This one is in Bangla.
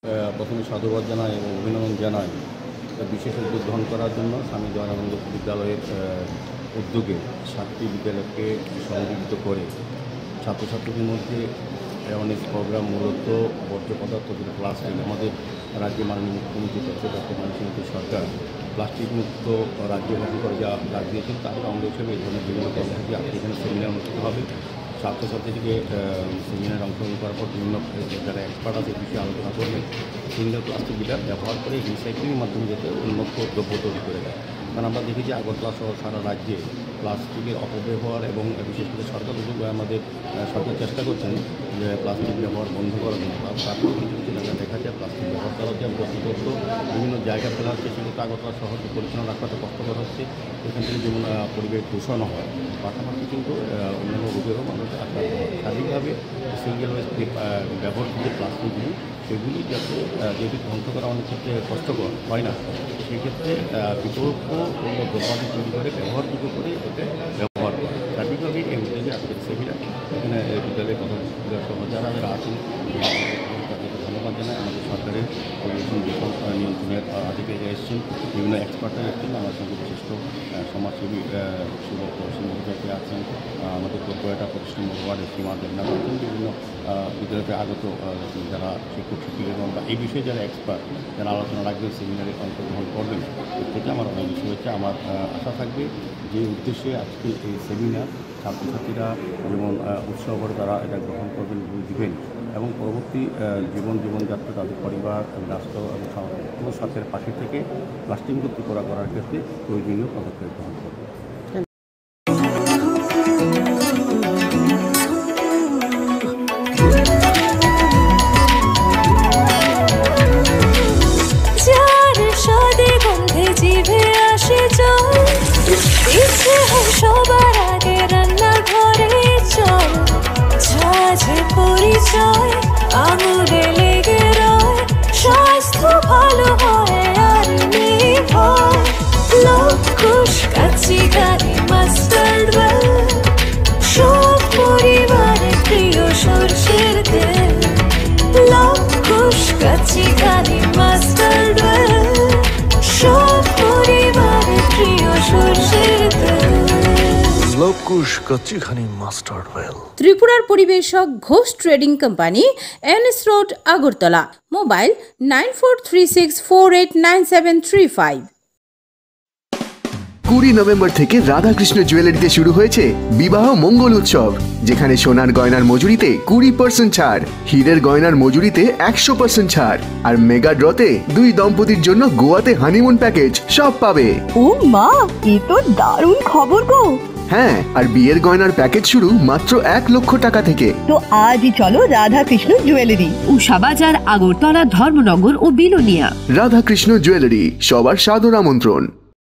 প্রথমে সাধুবাদ জানাই এবং অভিনন্দন জানাই বিশেষ উদ্যোগ গ্রহণ করার জন্য স্বামী দয়ানন্দ বিদ্যালয়ের উদ্যোগে 7টি বিদ্যালয়কে সংযুক্ত করে ছাত্রছাত্রীদের মধ্যে অ্যাওয়ারনেস প্রোগ্রাম মূলত বর্জ্য পদার্থ থেকে প্লাস্টিক। আমাদের রাজ্যে মাননীয় মুখ্যমন্ত্রী ডক্টর মাননীয় সরকার প্লাস্টিক মুক্ত রাজ্য গঠন করে যা ডাক দিয়েছেন, তার অঙ্গ হিসেবে এই ধরনের বিভিন্ন কর্মসূচি আজকে এখানে সেমিনার অনুষ্ঠিত হবে। ছাত্রছাত্রীদেরকে সেমিনারে অংশগ্রহণ করার পর বিভিন্ন যারা এক্সপার্ট আছে বিষয়ে আলোচনা করবেন সিঙ্গেল প্লাস্টিক যেটা ব্যবহার করে রিসাইক্লিংয়ের মাধ্যমে যাতে উন্নত দ্রব্য তৈরি করে দেয়। কারণ আমরা দেখি যে আগরতলা সহ সারা রাজ্যে প্লাস্টিকের অপব্যবহার এবং বিশেষ করে সরকার উদ্যোগ আমাদের সরকার চেষ্টা করছেন যে প্লাস্টিক ব্যবহার বন্ধ করার জন্য। তারপরেও কিছু কিছু জায়গায় দেখা যায় প্লাস্টিক ব্যবহার করা হচ্ছে, বস্তুপত্র বিভিন্ন জায়গায় ফেলা হচ্ছে, সেগুলো আগরতলা শহরকে পরিচালনা রাখাটা কষ্টকর হচ্ছে। এখান থেকে যেমন পরিবেশ দূষণ হয়, পাশাপাশি কিন্তু অন্যান্য রোগেরও মানুষ আক্রান্ত হয়। স্বাভাবিকভাবে সিঙ্গেল ওয়েস্ট ব্যবহৃত যে প্লাস্টিকগুলি সেগুলি যাতে যেটি ধ্বংস করা অনেক ক্ষেত্রে কষ্টকর হয় না, সেক্ষেত্রে বিকল্প দ্রব্যাদি তৈরি করে ব্যবহারযোগ্য করে এতে ব্যবহার করে। স্বাভাবিকভাবে এই উদ্যোগে আজকের সেমিনার এখানে বিদ্যালয়ের প্রধান সহ যারা আছেন তাদেরকে ধন্যবাদ জানাই। আমাদের সরকারের পরিবেশন দূষণ নিয়ন্ত্রণের আধিকারিক এসেছেন, বিভিন্ন এক্সপার্টরা এসেছেন, আমার সঙ্গে বিশিষ্ট সমাজসেবী শিবকে আছেন, আমাদের কর্পোরেটর প্রতিষ্ঠান ওয়ার্ডের সীমা দেবনাথ আছেন, বিভিন্ন বিদ্যালয়তে আগত যারা শিক্ষক শিক্ষিকা বা এই বিষয়ে যারা এক্সপার্ট যারা আলোচনা রাখবেন, সেমিনারে অংশগ্রহণ করবেন। এর থেকে আমার অনেক বিষয় হচ্ছে আমার আশা থাকবে যে উদ্দেশ্যে আজকে এই সেমিনার ছাত্রছাত্রীরা যেমন উৎসাহ করে তারা এটা গ্রহণ করবেন, দিবেন এবং পরবর্তী জীবনযাত্রা তাদের পরিবার রাষ্ট্র এবং পুরো সরকারের পাশে থেকে প্লাস্টিক মুক্ত করার ক্ষেত্রে প্রয়োজনীয় পদক্ষেপ গ্রহণ করবে। সবার আগে রান্নাঘরে চল, ঝাঁঝে পরিচয় আঙুলে লেগে রয়, স্বাস্থ্য ভালো হয় আর নেই ভয়। লবকুশ কাচি ঘানি মাস্টার্ড ওয়েল, সব পরিবারের প্রিয় সরষের তেল। লবকুশ কাচি ঘানি মাস্টার্ড ওয়েল, সব পরিবারের প্রিয় সরষের তেল। ত্রিপুরার পরিবেশক Ghosh trading company, NS road, Agartala. Mobile 9436489735। 20 November থেকে রাধাকৃষ্ণ জুয়েলারিতে শুরু হয়েছে বিবাহ মঙ্গল উৎসব, যেখানে সোনার গয়নার মজুরিতে 20% ছাড়, হীরের গয়নার মজুরিতে 100% ছাড়, আর মেগা ড্রতে 2 দম্পতির জন্য গোয়াতে হানিমুন প্যাকেজ সব পাবে। ও মা, এ তো দারুণ খবর গো। হ্যাঁ, আর বিয়ের গয়নার প্যাকেজ শুরু মাত্র 1 লক্ষ টাকা থেকে। তো আজই চলো রাধাকৃষ্ণ জুয়েলারি, উষাবাজার, আগরতলা, ধর্মনগর ও বিলোনিয়া। রাধাকৃষ্ণ জুয়েলারি, সবার সাদর আমন্ত্রণ।